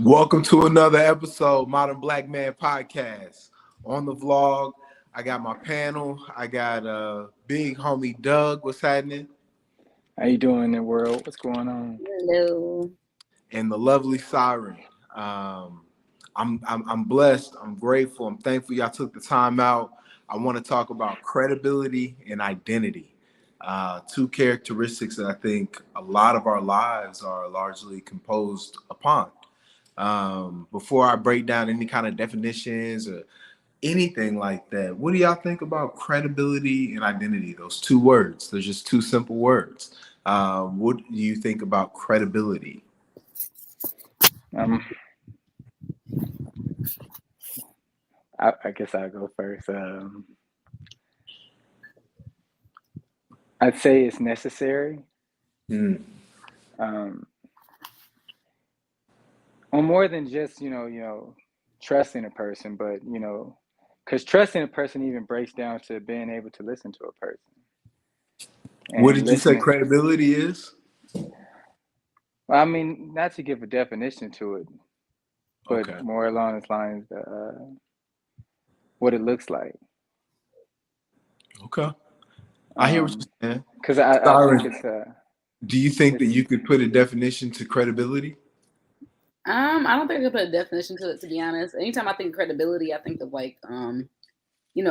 Welcome to another episode, Modern Black Man Podcast. On the vlog, I got my panel. I got big homie Doug. What's happening? How you doing in the world? What's going on? Hello. And the lovely Siren. I'm blessed. I'm grateful. I'm thankful y'all took the time out. I want to talk about credibility and identity. Two characteristics that I think a lot of our lives are largely composed upon. Before I break down any kind of definitions or anything like that, what do y'all think about credibility and identity? Those two words, they're just two simple words. What do you think about credibility? I guess I'll go first. I'd say it's necessary. On more than just trusting a person, but because trusting a person even breaks down to being able to listen to a person. And what did you say credibility is? Well, I mean, not to give a definition to it, but Okay. more along the lines what it looks like. Okay. I hear what you're saying. Because I think it's do you think that you could put a definition to credibility? I don't think I could put a definition to it, to be honest. Anytime I think credibility, I think of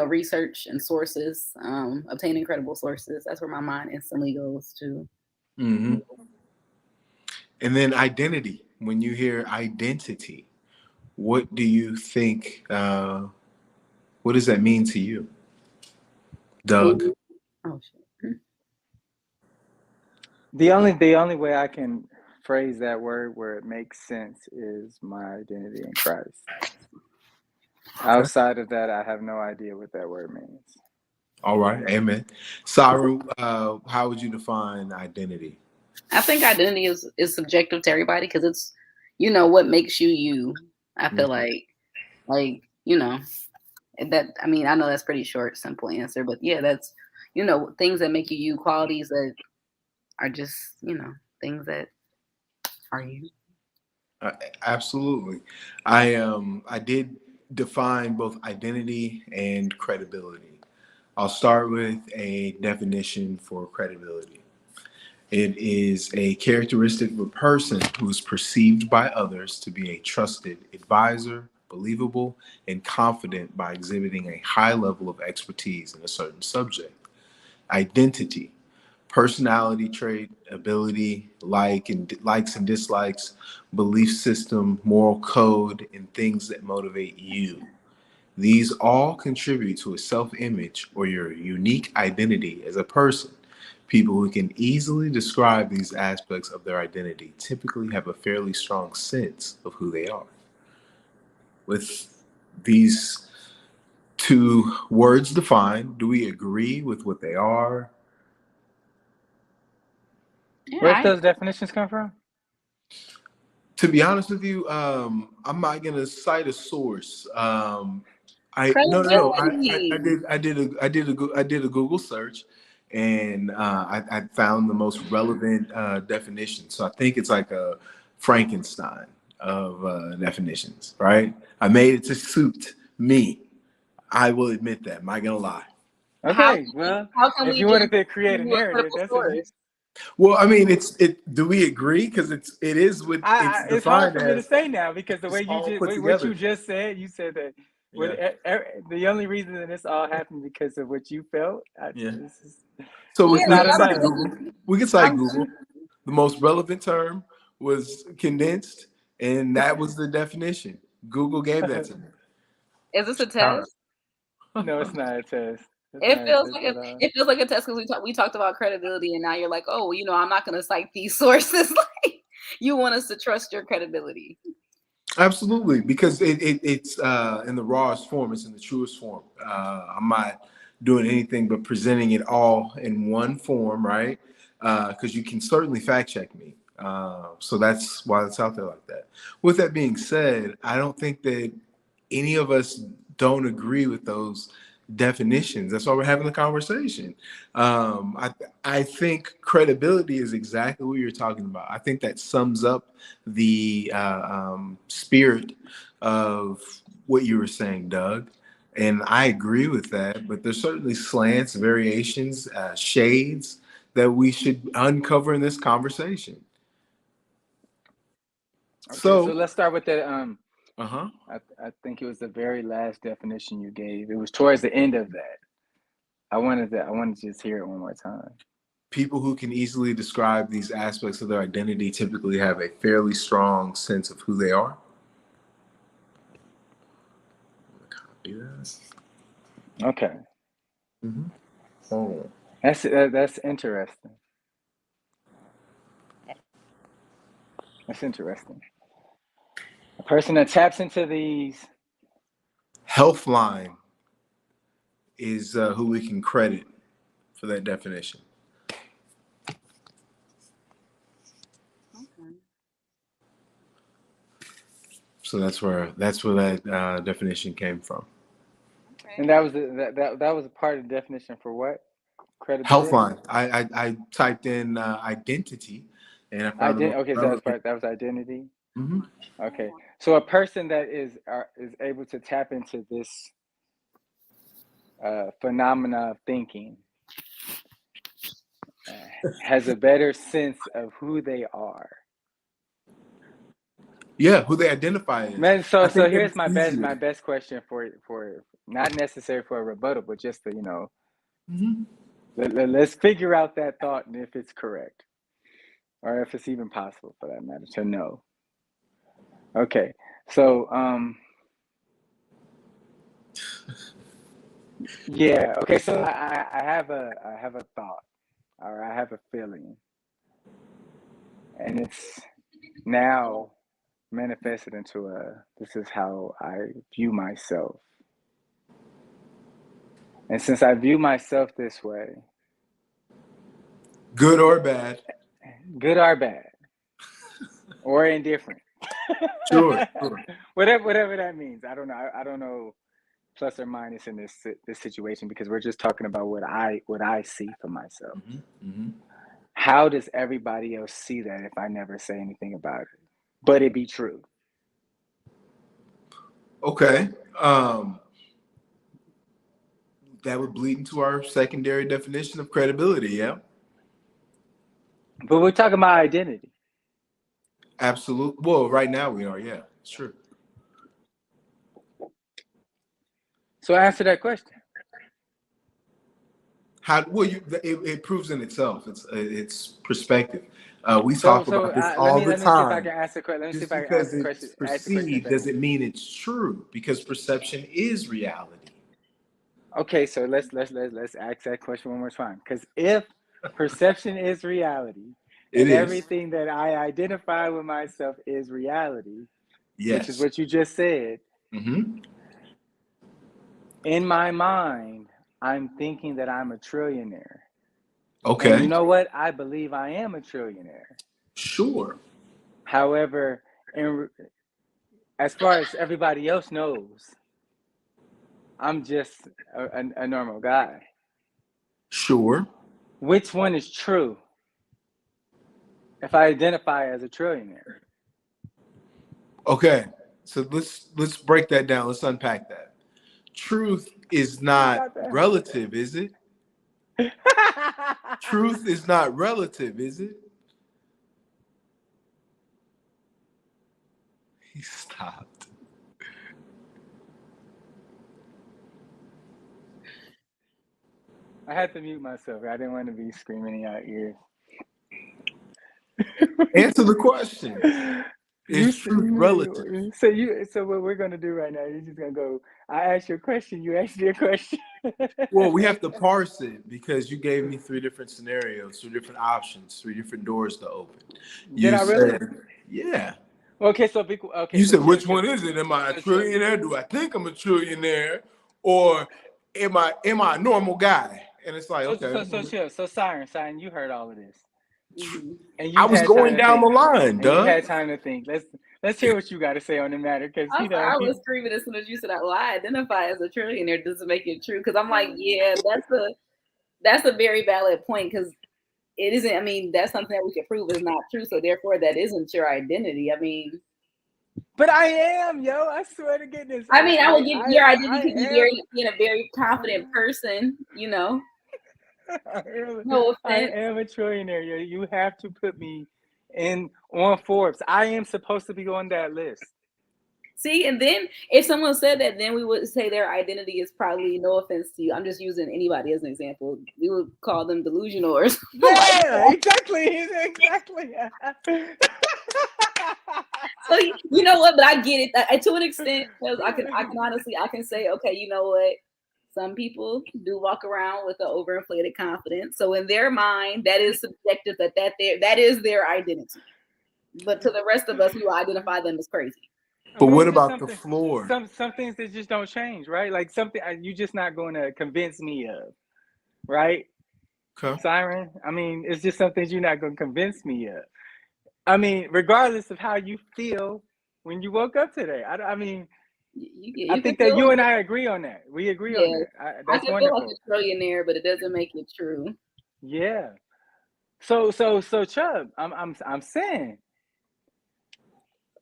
research and sources, obtaining credible sources. That's where my mind instantly goes to. Mm-hmm. And then identity. When you hear identity, what do you think? What does that mean to you, Doug? Oh shit. The only way I can phrase that word where it makes sense is my identity in Christ. Outside of that, I have no idea what that word means. All right, amen. Saru, how would you define identity? I think identity is subjective to everybody because it's what makes you you. I feel like that. I mean, I know that's pretty short, simple answer, but yeah, that's things that make you you, qualities that are just things that are you. Absolutely. I did define both identity and credibility. I'll start with a definition for credibility. It is a characteristic of a person who is perceived by others to be a trusted advisor, believable, and confident by exhibiting a high level of expertise in a certain subject. Identity, personality trait, ability, likes and dislikes, belief system, moral code, and things that motivate you. These all contribute to a self-image or your unique identity as a person. People who can easily describe these aspects of their identity typically have a fairly strong sense of who they are. With these two words defined, do we agree with what they are? Yeah, Where those definitions come from? To be honest with you, I'm not gonna cite a source. I did a Google search, and I found the most relevant definition. So I think it's like a Frankenstein of definitions, right? I made it to suit me. I will admit that. I'm not gonna lie. Okay, if you wanted to create a narrative, that's well, I mean, do we agree? Because it is what it's defined it's hard for me as. to say now because the way what you just said, you said that the only reason that this all happened because of what you felt. So we can cite Google. The most relevant term was condensed, and that was the definition. Google gave that to me. Is this a test? No, it's not a test. It feels like a test because we talked about credibility, and now you're like, oh, I'm not going to cite these sources. Like, you want us to trust your credibility. Absolutely, because it's in the rawest form. It's in the truest form. I'm not doing anything but presenting it all in one form, right? Because you can certainly fact check me. So that's why it's out there like that. With that being said, I don't think that any of us don't agree with those definitions. That's why we're having the conversation. I think credibility is exactly what you're talking about. I think that sums up the spirit of what you were saying, Doug. And I agree with that, but there's certainly slants, variations, shades that we should uncover in this conversation. Okay, So, so let's start with that. uh-huh. I think it was the very last definition you gave. It was towards the end of that. I wanted to just hear it one more time. People who can easily describe these aspects of their identity typically have a fairly strong sense of who they are. Copy that. Okay. Mm-hmm. Oh. That's interesting. That's interesting. A person that taps into these. Healthline is who we can credit for that definition. Okay. So that's where that definition came from. Okay. And that was a part of the definition for what? Credibility. Healthline. I typed in identity, and I found the most Okay, so relevant. that was identity. Mm-hmm. Okay, so a person that is able to tap into this phenomena of thinking has a better sense of who they are. Yeah, who they identify as. Man, so here's it's my easier. best question for not necessary for a rebuttal, but just to Mm-hmm. let's figure out that thought and if it's correct, or if it's even possible for that matter to know. Okay, so yeah, okay, so I have a thought, or I have a feeling, and it's now manifested into this is how I view myself. And since I view myself this way, Good or bad. good or bad, or indifferent, Sure. whatever that means. I don't know. I don't know plus or minus in this situation, because we're just talking about what I see for myself. Mm-hmm. Mm-hmm. How does everybody else see that if I never say anything about it, but it be true? Okay. That would bleed into our secondary definition of credibility, yeah? But we're talking about identity. Absolutely. Well, right now we are, yeah. It's true. So answer that question. It proves in itself. It's perspective. We talk about this all the let me see if I time. can ask the question. Let me see Just if I can because ask the question. it's perceived doesn't mean it's true, because perception is reality. Okay, so let's ask that question one more time. Because if perception is reality, and everything that I identify with myself is reality, Yes. which is what you just said. Mm-hmm. In my mind, I'm thinking that I'm a trillionaire. Okay. And you know what? I believe I am a trillionaire. Sure. However, as far as everybody else knows, I'm just a normal guy. Sure. Which one is true if I identify as a trillionaire? Okay. So let's break that down. Let's unpack that. Truth is not relative, is it? Truth is not relative, is it? He stopped. I had to mute myself. I didn't want to be screaming in your ears. Answer the question. Is truth relative? So what we're gonna do right now? You're just gonna go. I asked you a question. You asked me a question. Well, we have to parse it, because you gave me 3 different scenarios, 3 different options, 3 different doors to open. Did I really? Yeah. Okay, so okay. You so said, which one is it? Am I a trillionaire? Do I think I'm a trillionaire, or am I a normal guy? And it's like, okay. So Siren, you heard all of this. Mm-hmm. And I was going down the line, Doug. You had time to think. Let's hear what you got to say on the matter, because I was screaming as soon as you said, "Well, I identify as a trillionaire," doesn't make it true. Because I'm like, yeah, that's a very valid point. Because it isn't. I mean, that's something that we can prove is not true. So therefore, that isn't your identity. I mean, But I am, yo. I swear to goodness. I would give your identity I to be am. being a very confident person. You know, I am, no I offense. am a trillionaire. Yo. You have to put me on Forbes. I am supposed to be on that list. See, and then if someone said that, then we would say their identity is probably, no offense to you, I'm just using anybody as an example. We would call them delusional or something. Yeah, exactly. So you know what? But I get it to an extent, because I can honestly say, okay, you know what? Some people do walk around with an overinflated confidence. So in their mind, that is subjective. That is their identity. But to the rest of us, we will identify them as crazy. But what about the floor? Some things that just don't change, right? Like something you're just not going to convince me of, right? Okay. Siren. I mean, it's just some things you're not going to convince me of. I mean, regardless of how you feel when you woke up today. I mean, I think that you and I agree on that. We agree on that. That's I can wonderful. feel like a trillionaire, but it doesn't make it true. Yeah. So, Chubb, I'm saying.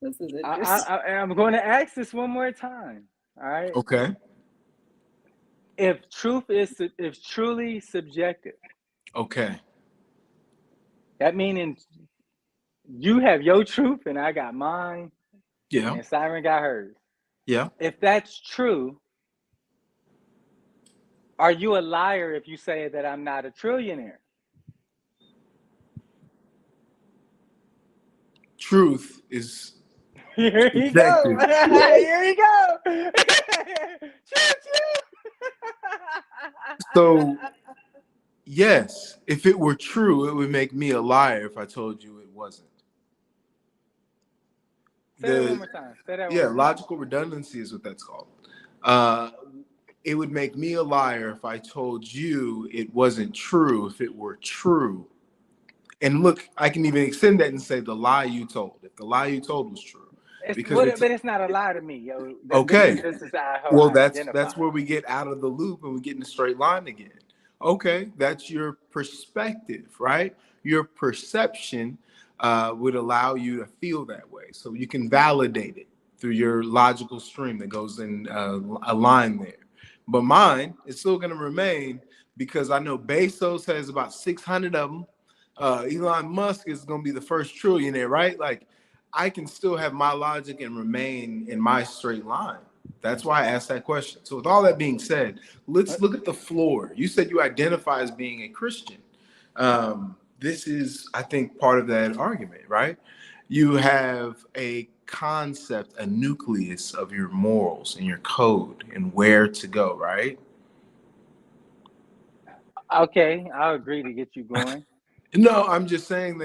This is interesting. I'm going to ask this one more time. All right. Okay. If truly subjective. Okay. That meaning you have your truth and I got mine. Yeah. And Siren got hers. Yeah. If that's true, are you a liar if you say that I'm not a trillionaire? Truth is. Here you go. Here you go. So, yes, if it were true, it would make me a liar if I told you it wasn't. Say that one more time. Logical redundancy is what that's called. It would make me a liar if I told you it wasn't true if it were true. And look, I can even extend that and say the lie you told. If the lie you told was true. But it's not a lie to me, yo. Okay. This is how well, I that's where we get out of the loop and we get in a straight line again. Okay, that's your perspective, right? Your perception would allow you to feel that way. So you can validate it through your logical stream that goes in a line there. But mine is still going to remain because I know Bezos has about 600 of them. Elon Musk is going to be the first trillionaire, right? Like, I can still have my logic and remain in my straight line. That's why I asked that question. So with all that being said, let's look at the floor. You said you identify as being a Christian. This is, I think, part of that argument, right? You have a concept, a nucleus of your morals and your code and where to go, right? Okay, I'll agree to get you going. No, I'm just saying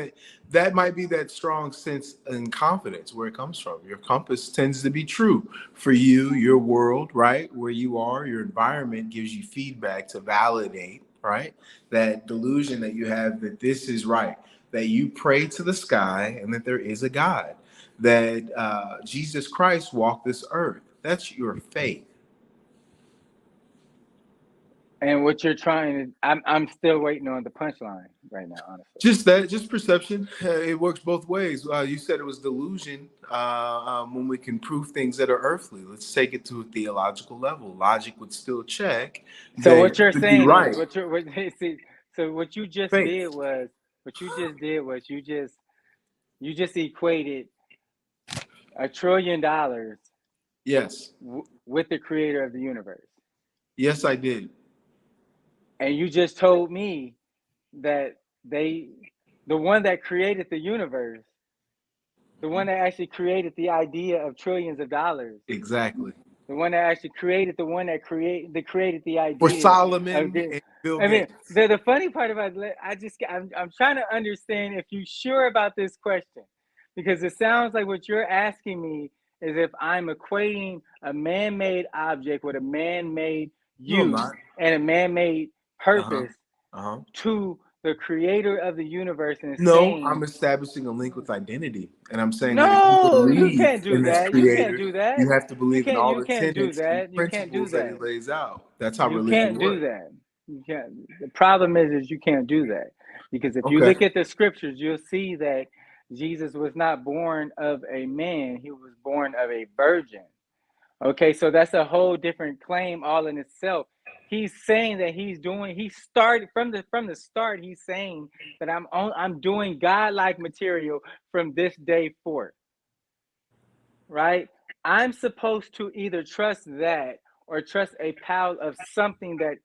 that might be that strong sense and confidence where it comes from. Your compass tends to be true for you, your world, right? Where you are, your environment gives you feedback to validate, right? That delusion that you have that this is right, that you pray to the sky and that there is a God, that Jesus Christ walked this earth. That's your faith. And what you're trying to, I'm still waiting on the punchline right now, honestly. Just perception. It works both ways. You said it was delusion when we can prove things that are earthly. Let's take it to a theological level. Logic would still check. So what you're saying, right. So what you just did was you just equated $1 trillion. Yes. With the creator of the universe. Yes, I did. And you just told me that the one that created the universe, the one that actually created the idea of trillions of dollars. Exactly. The one that actually created the created the idea. For Solomon and Bill Gates. The funny part about it, I'm trying to understand if you're sure about this question, because it sounds like what you're asking me is if I'm equating a man-made object with a man-made use and a man-made purpose to the creator of the universe. And saying, I'm establishing a link with identity, and I'm saying you can't do that. You can't do that. You have to believe in all the tenets and principles that he lays out. That's how religion works. You can't do that. You can't. The problem is you can't do that. Because if you look at the scriptures, you'll see that Jesus was not born of a man, he was born of a virgin. Okay, so that's a whole different claim all in itself. He's saying that he started from the start, he's saying that I'm doing godlike material from this day forth. Right? I'm supposed to either trust that or trust a pile of something that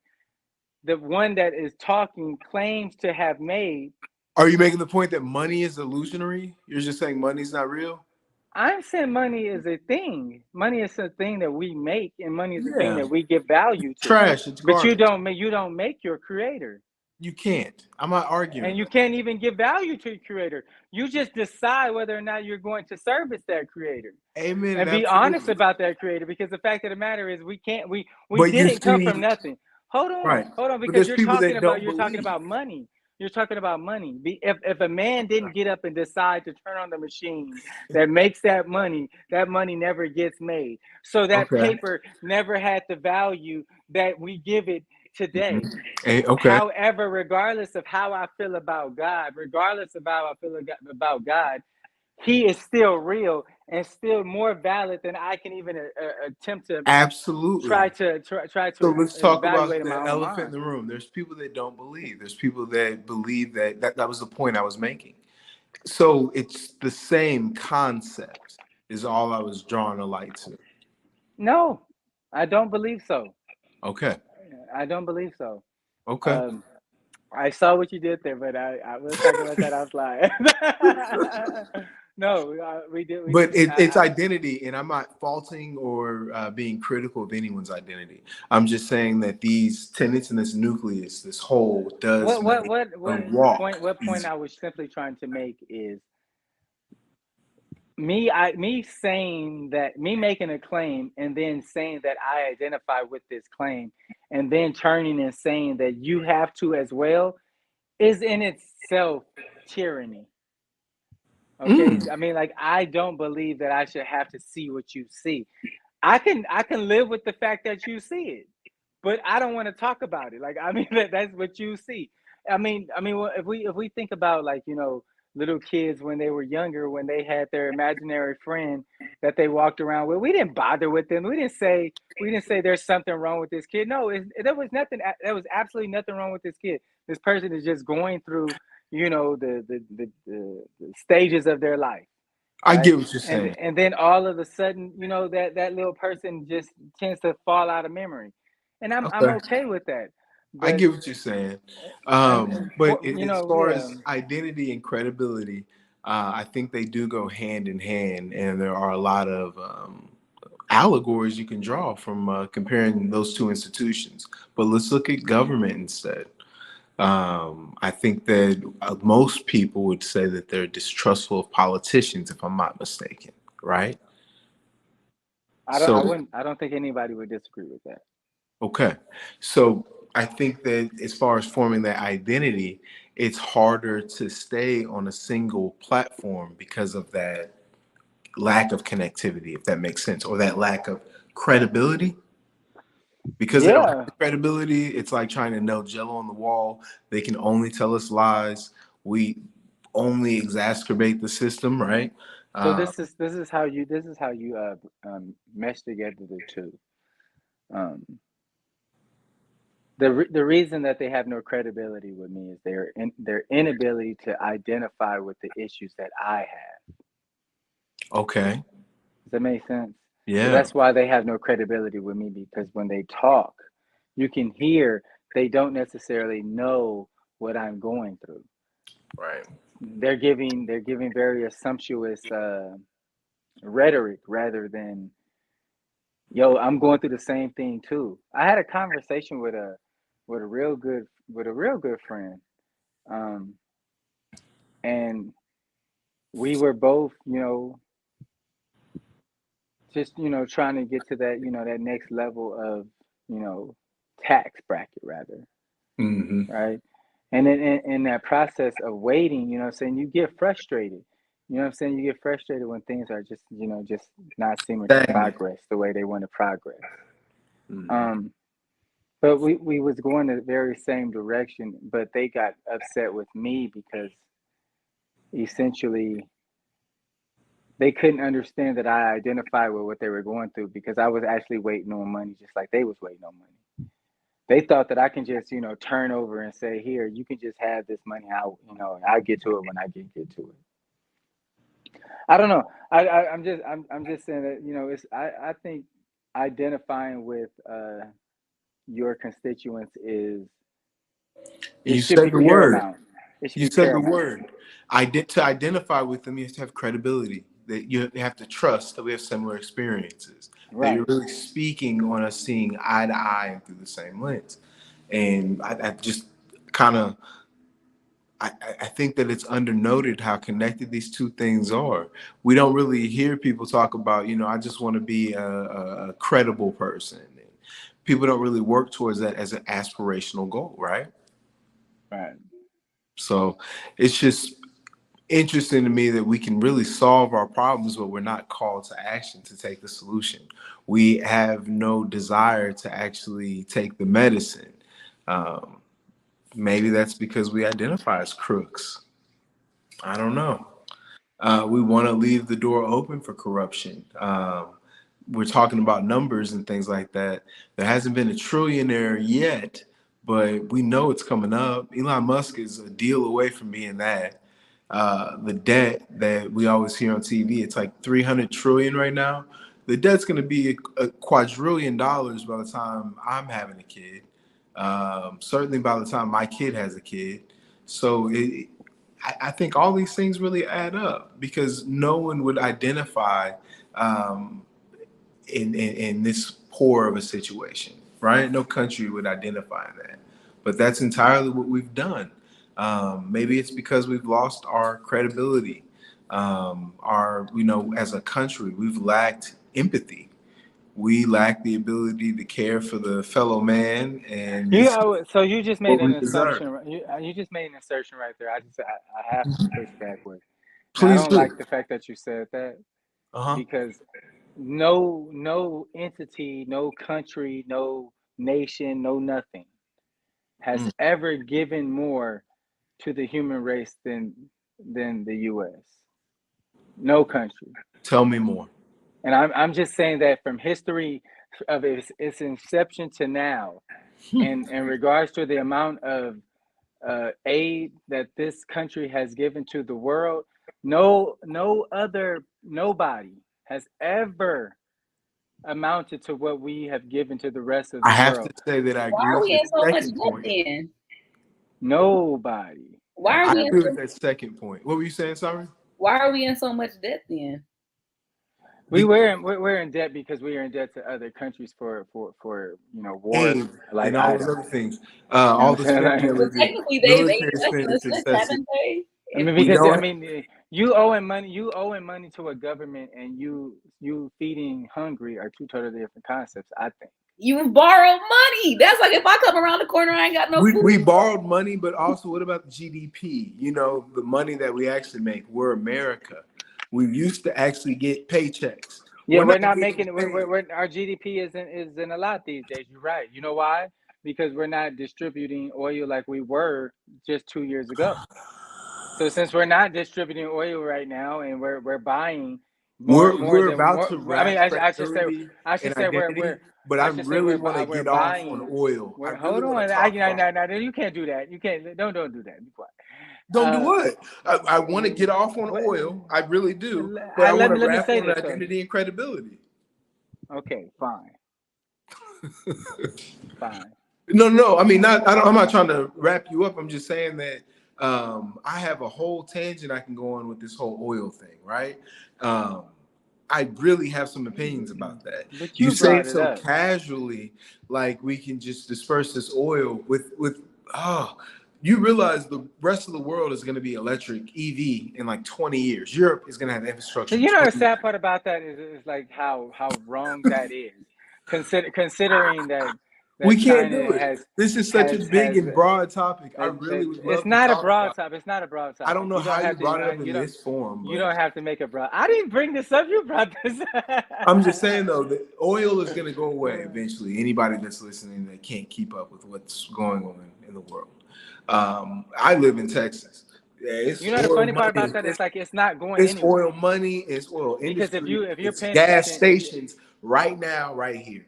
the one that is talking claims to have made. Are you making the point that money is illusionary? You're just saying money's not real? I'm saying money is a thing. Money is a thing that we make, and money is a thing Yeah. that we give value to. Trash. It's But garbage. you don't make your creator. You can't. I'm not arguing. And you can't even give value to your creator. You just decide whether or not you're going to service that creator. Amen. And be honest about that creator, because the fact of the matter is we didn't come from nothing. Hold on, because you're talking about money. You're talking about money. If a man didn't get up and decide to turn on the machine that makes that money never gets made. So that paper never had the value that we give it today. Okay. However, regardless of how I feel about God, he is still real and still more valid than I can even attempt to absolutely try to. So let's talk about the elephant in the room. There's people that don't believe. There's people that believe that was the point I was making. So it's the same concept is all I was drawing a light to. No, I don't believe so. Okay. I don't believe so. Okay. I saw what you did there, but I was talking about that offline. No, we did. But it's identity, and I'm not faulting or being critical of anyone's identity. I'm just saying that these tenets and this nucleus, this whole, does what point I was simply trying to make is me making a claim and then saying that I identify with this claim, and then turning and saying that you have to as well, is in itself tyranny. Okay, I mean, like, I don't believe that I should have to see what you see. I can live with the fact that you see it, but I don't want to talk about it. Like, I mean, that's what you see. I mean, if we think about, like, little kids when they were younger, when they had their imaginary friend that they walked around with, we didn't bother with them. We didn't say there's something wrong with this kid. No, there was nothing. There was absolutely nothing wrong with this kid. This person is just going through, the stages of their life. Right? I get what you're saying. And then all of a sudden, that little person just tends to fall out of memory. And I'm okay with that. But, I get what you're saying. But as far as identity and credibility, I think they do go hand in hand. And there are a lot of allegories you can draw from comparing those two institutions. But let's look at government instead. I think that most people would say that they're distrustful of politicians, if I'm not mistaken, right? I don't think anybody would disagree with that. Okay. So I think that as far as forming that identity, it's harder to stay on a single platform because of that lack of connectivity, if that makes sense, or that lack of credibility. Because they don't have credibility, it's like trying to nail Jello on the wall. They can only tell us lies. We only exacerbate the system, right? So this is how you mesh together the two. The reason that they have no credibility with me is their inability to identify with the issues that I have. Okay. Does that make sense? Yeah. So that's why they have no credibility with me, because when they talk, you can hear they don't necessarily know what I'm going through. Right. They're giving very sumptuous rhetoric rather than, yo, I'm going through the same thing too. I had a conversation with a real good friend, and we were both, just trying to get to that, that next level of, tax bracket rather. Mm-hmm. Right. And then in that process of waiting, you get frustrated. You get frustrated when things are just, just not seeming to progress the way they want to progress. Mm-hmm. But we was going the very same direction, but they got upset with me because essentially they couldn't understand that I identified with what they were going through because I was actually waiting on money just like they was waiting on money. They thought that I can just, turn over and say, here, you can just have this money out, I'll get to it when I get to it. I don't know. I'm just saying that, it's I think identifying with your constituents You should said be the word. paramount. It should You be said the paramount. word. To identify with them, you have to have credibility. That you have to trust that we have similar experiences. That Right. you're really speaking on us seeing eye to eye and through the same lens. And I just kind of I think that it's undernoted how connected these two things are. We don't really hear people talk about, I just want to be a credible person. And people don't really work towards that as an aspirational goal, right? Right. So it's just interesting to me that we can really solve our problems, but we're not called to action to take the solution. We have no desire to actually take the medicine. Maybe that's because we identify as crooks. I don't know. We want to leave the door open for corruption. We're talking about numbers and things like that. There hasn't been a trillionaire yet, but we know it's coming up. Elon Musk is a deal away from being that. The debt that we always hear on TV, it's like 300 trillion right now. The debt's going to be a quadrillion dollars by the time I'm having a kid. Certainly by the time my kid has a kid. So I think all these things really add up because no one would identify in this poor of a situation, right? No country would identify that. But that's entirely what we've done. Maybe it's because we've lost our credibility. As a country, we've lacked empathy. We lack the ability to care for the fellow man, and this is So you just made what an we deserve. assumption. You just made an assertion right there. I have to push back with. Now, I Please don't like do. the fact that you said that Uh-huh. because no entity, no country, no nation, no nothing has Mm. ever given more to the human race than the U.S. No country. Tell me more. And I'm just saying that from history of its inception to now, and in regards to the amount of aid that this country has given to the world, nobody has ever amounted to what we have given to the rest of I the have to world. say that I Why agree are with we in that so much second debt point. then? Nobody. Why are I we in agree with that second point. What were you saying, sorry? Why are we in so much debt then? We're in debt because we are in debt to other countries for war Aid like and all those items. other things. You know All what the I'm saying? spending that we But do. technically, they've Military aided us in spending a is sense, excessive. haven't they? I mean, We because don't. you owing money to a government and you feeding hungry are two totally different concepts. I think. You borrow money. That's like if I come around the corner, I ain't got no food. We borrowed money, but also what about the GDP? The money that we actually make. We're America. We used to actually get paychecks. Yeah, We're we're not not getting making it. paid. Our GDP isn't a lot these days. You're right. You know why? Because we're not distributing oil like we were just 2 years ago. So since we're not distributing oil right now, and we're buying We're about more. to I mean, wrap credibility I and should say identity, but I really want to we're get off on buying. oil. I really Hold want on. to talk about. No, you can't do that. You can't. Don't do that. Be quiet. Don't do what? I want to get off on What, oil. I really do, but I want to let me wrap say on this though. identity and credibility. Okay, fine. Fine. No. I mean, I'm not trying to wrap you up. I'm just saying that I have a whole tangent I can go on with this whole oil thing, right? I really have some opinions about that. But You you say brought it it so up. casually, like we can just disperse this oil with. You realize the rest of the world is going to be electric EV in like 20 years. Europe is going to have infrastructure in You know the 20 years. sad part about that is like how wrong that is. Considering that We that can't China do it. has This is such a big and broad topic. I really would love it's to not a talk broad about. topic. It's not a broad I topic. don't know You don't how you have to. brought it up in this form, You but don't have to make it broad. I didn't bring this up. You brought this up. I'm just saying though that oil is going to go away eventually. Anybody that's listening that can't keep up with what's going on in the world. I live in Texas. Yeah, it's You know the oil funny part money. about that? It's like it's not going It's anywhere. oil money. It's oil Because industry. if you're It's paying gas attention, stations right now, right here.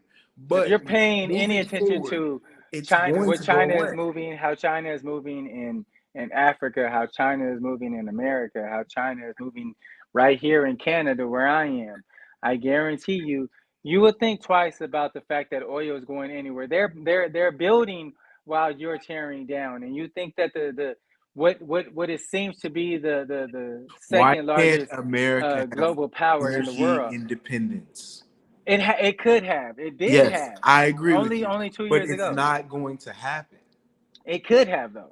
if you're But paying any moving attention forward, to it's China, going what to go China is away. moving, how China is moving in Africa, how China is moving in America, how China is moving right here in Canada where I am, I guarantee you, you would think twice about the fact that oil is going anywhere. They're building while you're tearing down, and you think that the what it seems to be the Why second can't largest America have global power in the energy world. independence? It could have. It did Yes, have. I agree with you. Only 2 But years it's ago. not going to happen. It could have though.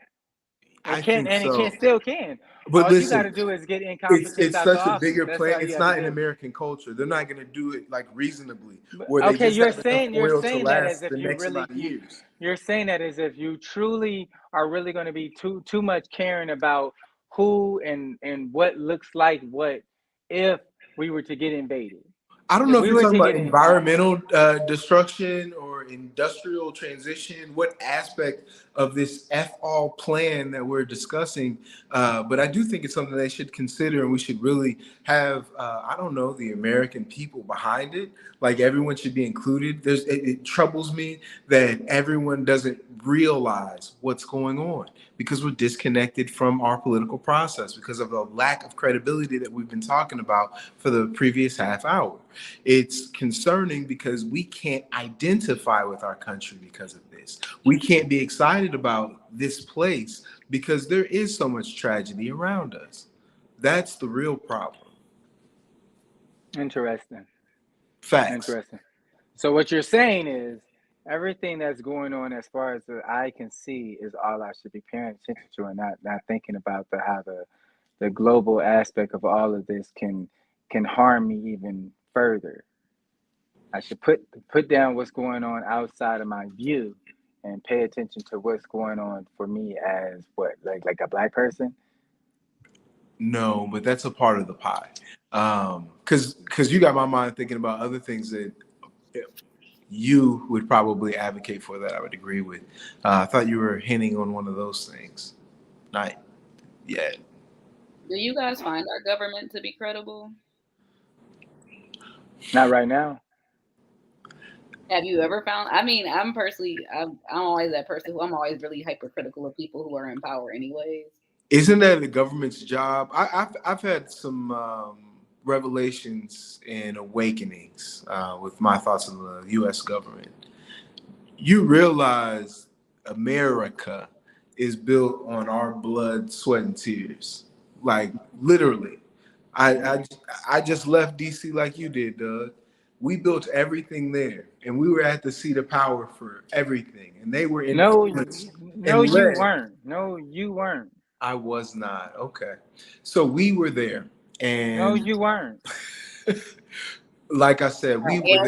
I think It so. can still can. But All you got listen, to do is get incompetence it's out the such a office. bigger That's plan. all you It's have to not an do. American culture. They're not going to do it like reasonably, But, where they okay, just have enough you're oil to saying that as last if the you next really amount of years. you're saying that as if you truly are really going to be too much caring about who and what looks like what if we were to get invaded. I don't If know if we you're were talking to about get environmental destruction or industrial transition, what aspect of this all plan that we're discussing. But I do think it's something they should consider, and we should really have, I don't know, the American people behind it. Like everyone should be included. It troubles me that everyone doesn't realize what's going on because we're disconnected from our political process because of the lack of credibility that we've been talking about for the previous half hour. It's concerning because we can't identify with our country because of this. We can't be excited about this place because there is so much tragedy around us. That's the real problem. Interesting. Facts. Interesting. So what you're saying is everything that's going on as far as the eye can see is all I should be paying attention to and not thinking about how the global aspect of all of this can harm me even further. I should put down what's going on outside of my view and pay attention to what's going on for me as what like a black person. No, but that's a part of the pie. Because you got my mind thinking about other things that you would probably advocate for that I would agree with. I thought you were hinting on one of those things. Not yet. Do you guys find our government to be credible? Not right now. Have you ever found? I mean, I'm always that person who I'm always really hypercritical of people who are in power, anyways. Isn't that the government's job? I've had some revelations and awakenings with my thoughts on the U.S. government. You realize America is built on our blood, sweat, and tears. Like literally. I just left D.C. like you did, Doug. We built everything there, and we were at the seat of power for everything, and they were influenced and You led. weren't. No, you weren't. I was not. Okay. So we were there. And No, you weren't. like I said, we were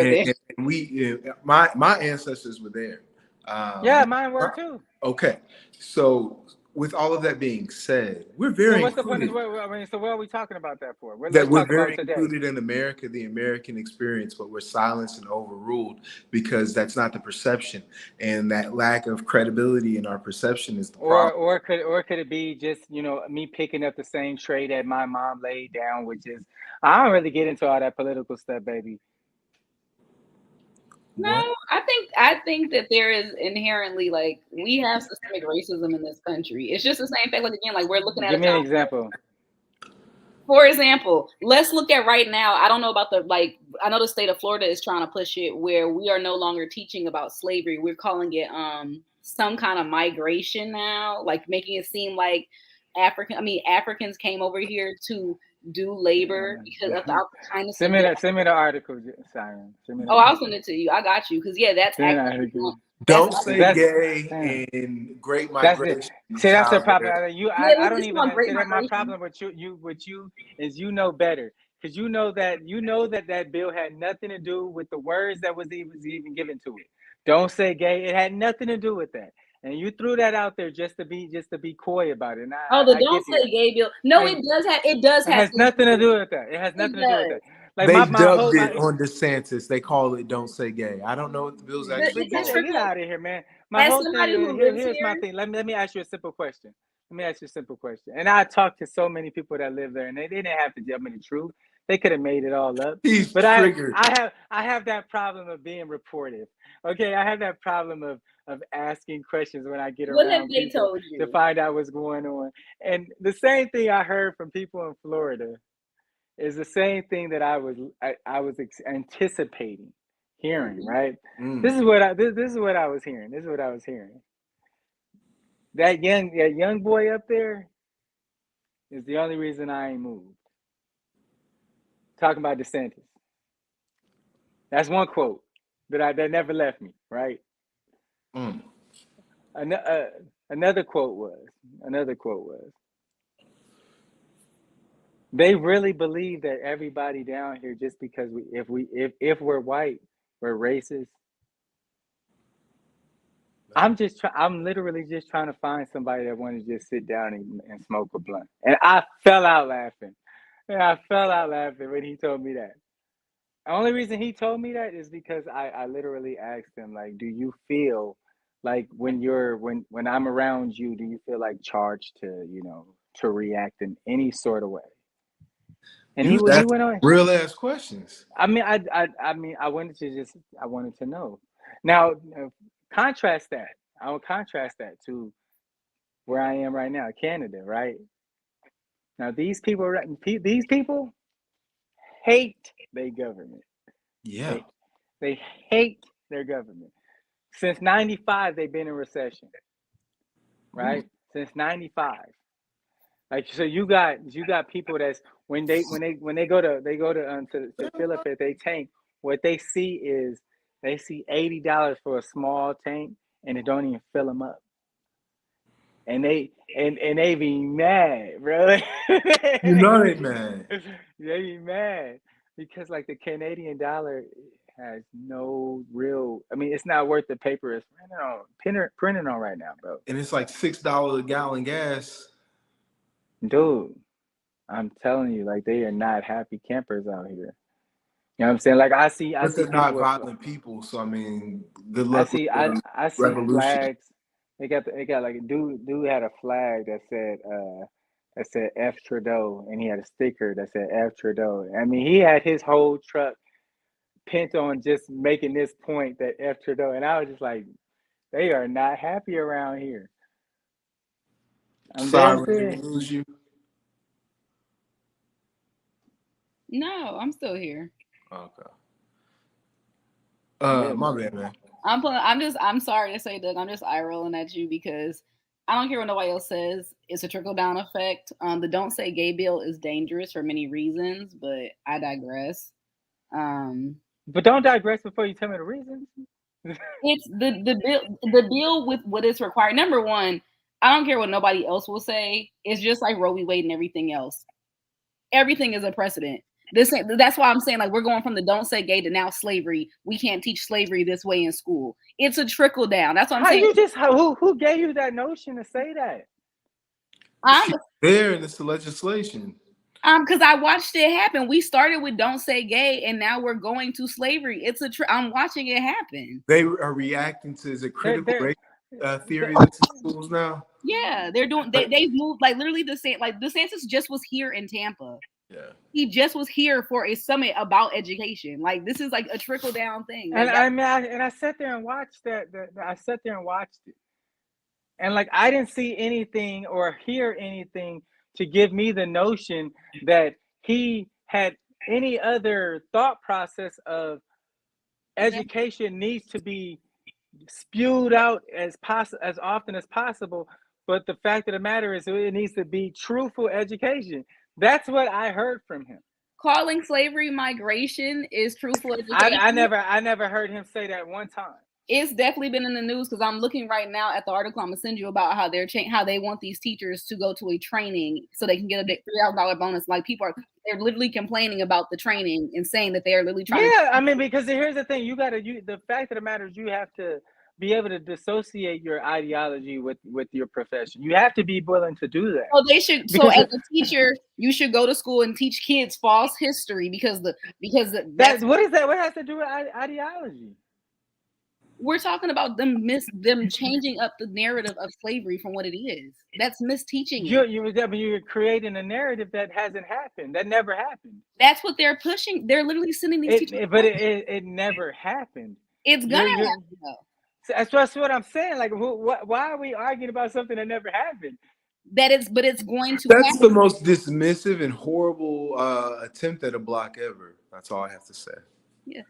there. And my ancestors were there. Yeah, mine were too. Okay. So with all of that being said, we're very So what's the point? included. So what are we talking about that for? That we're very included in America, the American experience, but we're silenced and overruled because that's not the perception, and that lack of credibility in our perception is the problem. Or could it be just me picking up the same trade that my mom laid down, which is I don't really get into all that political stuff, baby. No, I think that there is inherently like we have systemic racism in this country. It's just the same thing. Like again, like we're looking at. Give me an example. For example, let's look at right now. I don't know about I know the state of Florida is trying to push it where we are no longer teaching about slavery. We're calling it some kind of migration now, like making it seem like Africans came over here to do labor because of the kind of. Send me the article, Siren. I'll send it to you. I got you because that's actually. Don't say gay and great migration. See, that's the problem. I don't even consider my problem with you is you know better because you know that that bill had nothing to do with the words that was even given to it. Don't say gay. It had nothing to do with that. And you threw that out there just to be coy about it. And Oh, the I don't get you. say gay bill. No, It it does have has nothing to do with that. It has nothing to do with that. Like They've my dubbed whole it on DeSantis. They call it "Don't Say Gay." I don't know what the bill's actually It's a called. get out of here, man. My As whole somebody thing who lives here's my here, thing. Let me ask you a simple question. And I talked to so many people that live there, and they didn't have to tell me the truth. They could have made it all up. He's But triggered. I have that problem of being reportive. Okay, I have that problem of asking questions when I get what have around they people told to you? find out what's going on. And the same thing I heard from people in Florida is the same thing that I was anticipating hearing. Right? This is what I was hearing. This is what I was hearing. That young boy up there is the only reason I ain't moved. Talking about DeSantis. That's one quote that never left me, right? Another quote was, they really believe that everybody down here, just because if we're white, we're racist. I'm literally just trying to find somebody that wants to just sit down and smoke a blunt. And I fell out laughing. When he told me that. The only reason he told me that is because I literally asked him, like, do you feel like when I'm around you, do you feel like charged to react in any sort of way? And he went on. Real ass questions. I mean, I wanted to know. Now, contrast that. I will contrast that to where I am right now, Canada, right? Now, these people hate their government. Yeah. They hate their government. Since 95, they've been in recession, right? Since 95. Like, so you got people that's when they go to fill up at their tank, what they see is they see $80 for a small tank, and it don't even fill them up. And they be mad, bro. You know they mad. They be mad because like the Canadian dollar has no real. I mean, it's not worth the paper it's printed on right now, bro. And it's like $6 a gallon gas. Dude, I'm telling you, like, they are not happy campers out here. You know what I'm saying? Like, I see They're not violent people, so I mean, good luck. I see revolution. flags. They got like a dude had a flag that said F Trudeau, and he had a sticker that said F Trudeau. I mean, he had his whole truck pent on just making this point that F Trudeau, and I was just like, they are not happy around here. I'm sorry, damn did we lose you? No, I'm still here. Okay. My bad, man. I'm sorry to say, Doug, I'm just eye rolling at you because I don't care what nobody else says. It's a trickle down effect. The don't say gay bill is dangerous for many reasons, but I digress. But don't digress before you tell me the reasons. It's the bill with what is required. Number one, I don't care what nobody else will say. It's just like Roe v. Wade and everything else. Everything is a precedent. That's why I'm saying, like, we're going from the don't say gay to now slavery. We can't teach slavery this way in school. It's a trickle down. That's what I'm saying. Who gave you that notion to say that? There, and it's the legislation. Because I watched it happen. We started with don't say gay, and now we're going to slavery. I'm watching it happen. They are reacting to the critical race theory that's in schools now. Yeah, they're doing. They've moved like literally DeSantis just was here in Tampa. Yeah, he just was here for a summit about education. Like, this is like a trickle down thing. And I sat there and watched that. I sat there and watched it, and like I didn't see anything or hear anything to give me the notion that he had any other thought process of education needs to be spewed out as often as possible. But the fact of the matter is, it needs to be truthful education. That's what I heard from him. Calling slavery migration is truthful education. I never heard him say that one time. It's definitely been in the news because I'm looking right now at the article I'm gonna send you about how how they want these teachers to go to a training so they can get a $3,000 bonus. Like they're literally complaining about the training and saying that they are literally trying. Yeah, I mean, because here's the thing: the fact of the matter is, you have to be able to dissociate your ideology with your profession. You have to be willing to do that. So they should. So as a teacher, you should go to school and teach kids false history because that's what is that? What has to do with ideology? We're talking about them changing up the narrative of slavery from what it is. That's misteaching. You're creating a narrative that hasn't happened. That never happened. That's what they're pushing. They're literally sending these teachers. But it never happened. It's gonna happen though. That's what I'm saying. Like, why are we arguing about something that never happened? But it's going to. That's the most dismissive and horrible attempt at a block ever. That's all I have to say. Yeah,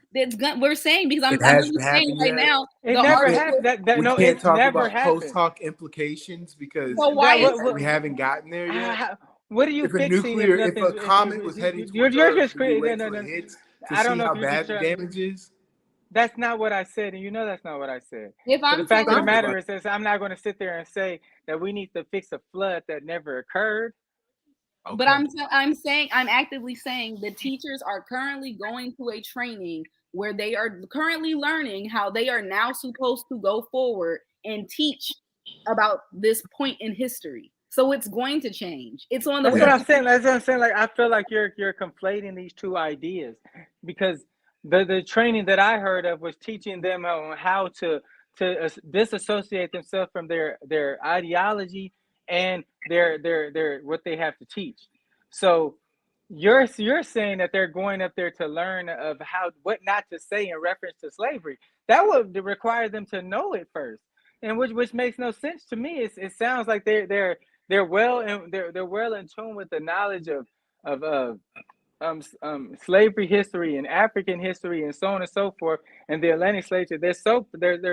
we're saying because I'm saying right now. It never happened. We can't talk about post-hoc implications because we haven't gotten there yet. What are you fixing? If a comet was heading towards you're just creating. I don't know how bad the damage is. That's not what I said, and that's not what I said. The fact of the matter is that I'm not going to sit there and say that we need to fix a flood that never occurred. Okay. But I'm actively saying the teachers are currently going to a training where they are currently learning how they are now supposed to go forward and teach about this point in history. So it's going to change. It's on the. That's what I'm saying. That's what I'm saying. Like, I feel like you're conflating these two ideas because the training that I heard of was teaching them on how to disassociate themselves from their ideology and their what they have to teach. So you're saying that they're going up there to learn of what not to say in reference to slavery. That would require them to know it first, and which makes no sense to me. It sounds like they're well in tune with the knowledge of slavery history and African history and so on and so forth, and the Atlantic slave trade. They're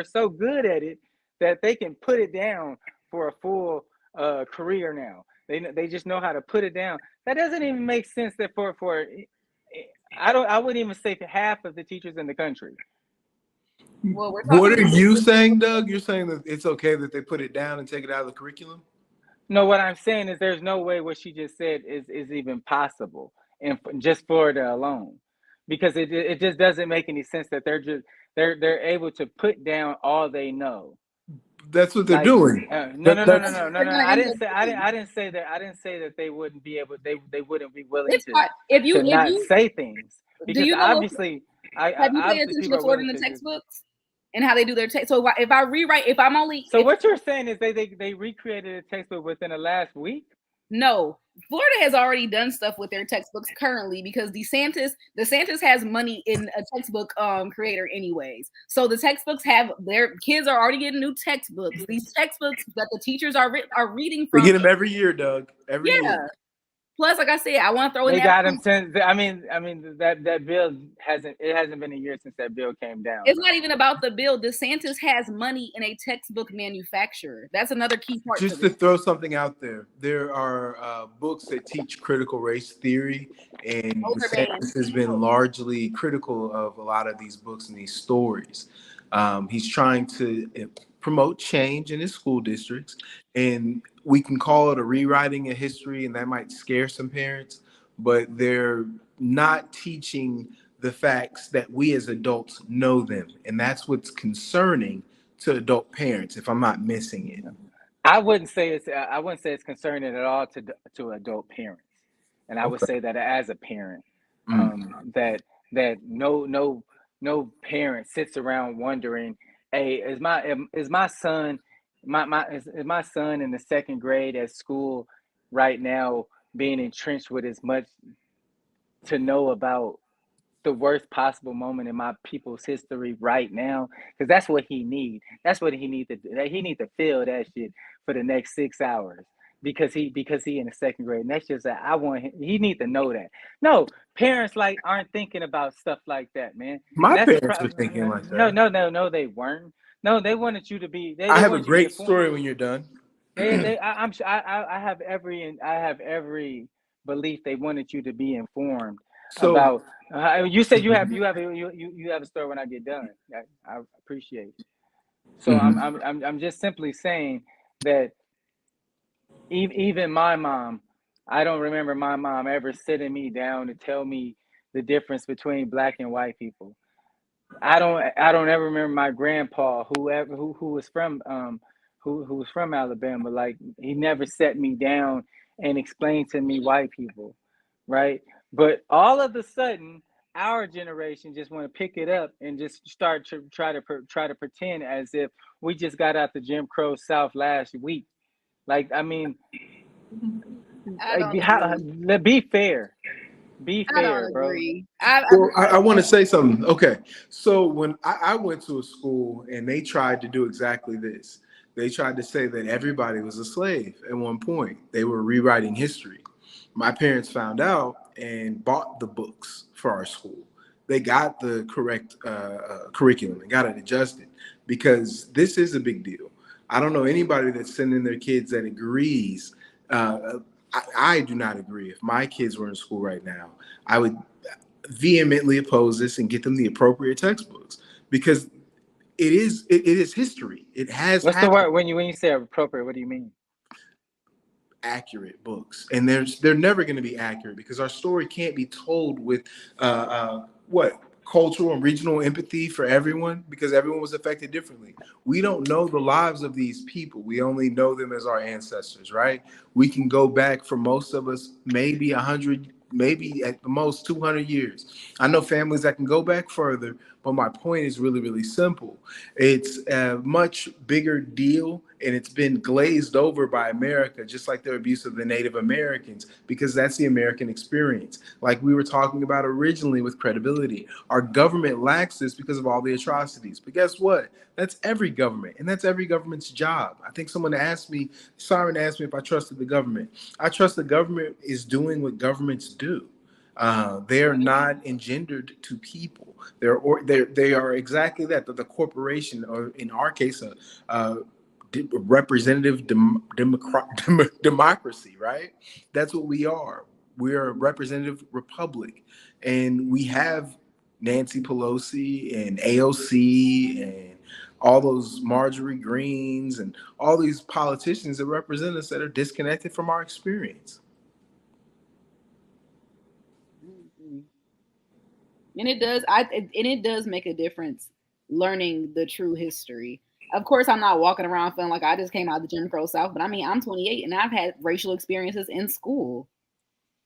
so good at it that they can put it down for a full career now. They just know how to put it down. That doesn't even make sense. That I wouldn't even say half of the teachers in the country. Well, what are you saying, Doug? You're saying that it's okay that they put it down and take it out of the curriculum? No, what I'm saying is there's no way what she just said is even possible, and just Florida alone, because it just doesn't make any sense that they're able to put down all they know. That's what they're doing. No. I didn't say that they wouldn't be able. They wouldn't be willing to not say things, because obviously, have you paid attention to Florida in the textbooks and how they do their text? So if I rewrite, what you're saying is they recreated a textbook within the last week? No, Florida has already done stuff with their textbooks currently because DeSantis has money in a textbook creator anyways. So the textbooks their kids are already getting new textbooks. These textbooks that the teachers are reading from. They get them every year, Doug. Every year. Plus, like I said, I want to throw in. They got them since. I mean, that bill hasn't been a year since that bill came down. It's not even about the bill. DeSantis has money in a textbook manufacturer. That's another key part. Just to throw something out there, there are books that teach critical race theory, and DeSantis has been largely critical of a lot of these books and these stories. He's trying to promote change in his school districts, and we can call it a rewriting of history, and that might scare some parents, but they're not teaching the facts that we as adults know them, and that's what's concerning to adult parents, if I'm not missing it. I wouldn't say it's concerning at all to adult parents, and I would say that as a parent, that no parent sits around wondering, hey, is my son in the second grade at school right now being entrenched with as much to know about the worst possible moment in my people's history right now? Because that's what he needs. That's what he needs to do. He needs to feel that shit for the next 6 hours because he in the second grade. And that's just that he needs to know that. No, parents aren't thinking about stuff like that, man. My parents were thinking like that. No, they weren't. No, they wanted you to be. I have a great story when you're done. I have every belief they wanted you to be informed So about. You said you have a story when I get done. I appreciate it. So I'm just simply saying that even my mom, I don't remember my mom ever sitting me down to tell me the difference between black and white people. I don't ever remember my grandpa who was from who was from Alabama. Like, he never set me down and explained to me white people, right? But all of a sudden, our generation just want to pick it up and just start to try to pretend as if we just got out the Jim Crow South last week. Like, I mean, I don't be fair. Be I don't fair, bro. agree. Well, I want to say something. Okay. So when I went to a school and they tried to do exactly this, they tried to say that everybody was a slave at one point. They were rewriting history. My parents found out and bought the books for our school. They got the correct curriculum and got it adjusted because this is a big deal. I don't know anybody that's sending their kids that agrees. I do not agree. If my kids were in school right now, I would vehemently oppose this and get them the appropriate textbooks because it is history. It has What's the word when you say appropriate? What do you mean? accurate books, and they're never going to be accurate because our story can't be told with what cultural and regional empathy for everyone because everyone was affected differently. We don't know the lives of these people. We only know them as our ancestors, right? We can go back for most of us maybe 100, maybe at the most 200 years. I know families that can go back further, but my point is really, really simple. It's a much bigger deal, and it's been glazed over by America, just like their abuse of the Native Americans, because that's the American experience. Like we were talking about originally with credibility. Our government lacks this because of all the atrocities. But guess what? That's every government, and that's every government's job. I think someone asked me, Siren asked me if I trusted the government. I trust the government is doing what governments do. They are not engendered to people. They are exactly that. The corporation, or in our case, representative democracy, right? That's what we are. We're a representative republic, and we have Nancy Pelosi and AOC and all those Marjorie Greens and all these politicians that represent us that are disconnected from our experience. And it does make a difference learning the true history. Of course, I'm not walking around feeling like I just came out of the Jim Crow South, but I mean, I'm 28 and I've had racial experiences in school.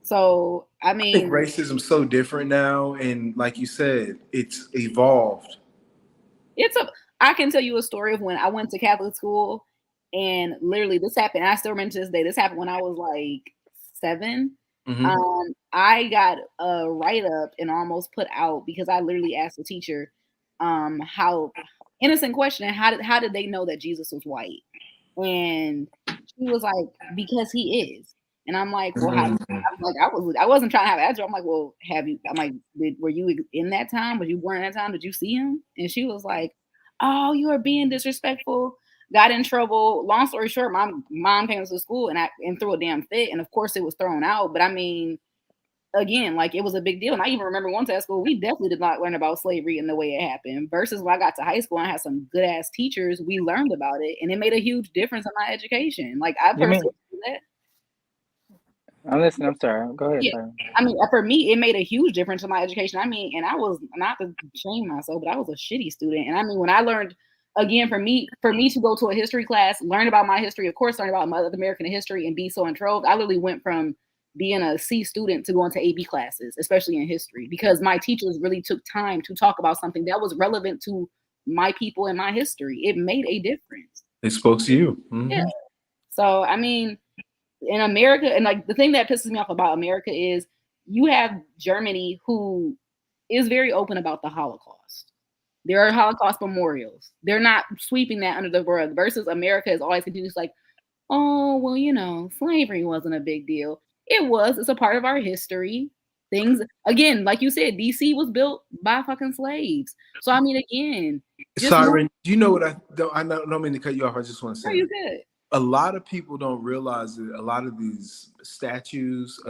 So, I I think mean, racism's so different now, and like you said, it's evolved. I can tell you a story of when I went to Catholic school, and literally this happened. I still remember to this day. This happened when I was like 7. Mm-hmm. I got a write up and almost put out because I literally asked the teacher, how innocent question, how did they know that Jesus was white? And she was like, because he is. And I'm like, well, how? I'm like, I wasn't trying to have an answer. I'm like, well, have you? I'm like, were you in that time? Were you born in that time? Did you see him? And she was like, oh, you are being disrespectful. Got in trouble. Long story short, my mom came to school and threw a damn fit. And of course, it was thrown out. But I mean, again, like, it was a big deal. And I even remember once at school, we definitely did not learn about slavery and the way it happened. Versus when I got to high school and I had some good ass teachers, we learned about it, and it made a huge difference in my education. Like, I personally do that. I'm listening. I'm sorry. Go ahead. Yeah. Sorry. I mean, for me, it made a huge difference in my education. I mean, and I was, not to shame myself, but I was a shitty student. And I mean, when I learned, again, for me to go to a history class, learn about my history, of course, learn about my American history and be so enthralled, I literally went from being a C student to going to AB classes, especially in history, because my teachers really took time to talk about something that was relevant to my people and my history. It made a difference. It spoke to you. Mm-hmm. Yeah. So, I mean, in America, and like the thing that pisses me off about America is you have Germany, who is very open about the Holocaust. There are Holocaust memorials. They're not sweeping that under the rug. Versus America is always continues like, oh, well, you know, slavery wasn't a big deal. It was. It's a part of our history. Things, again, like you said, DC was built by fucking slaves. So, I mean, again, Siren, do you know what I don't mean to cut you off. I just want to say, you good. a lot of people don't realize that a lot of these statues,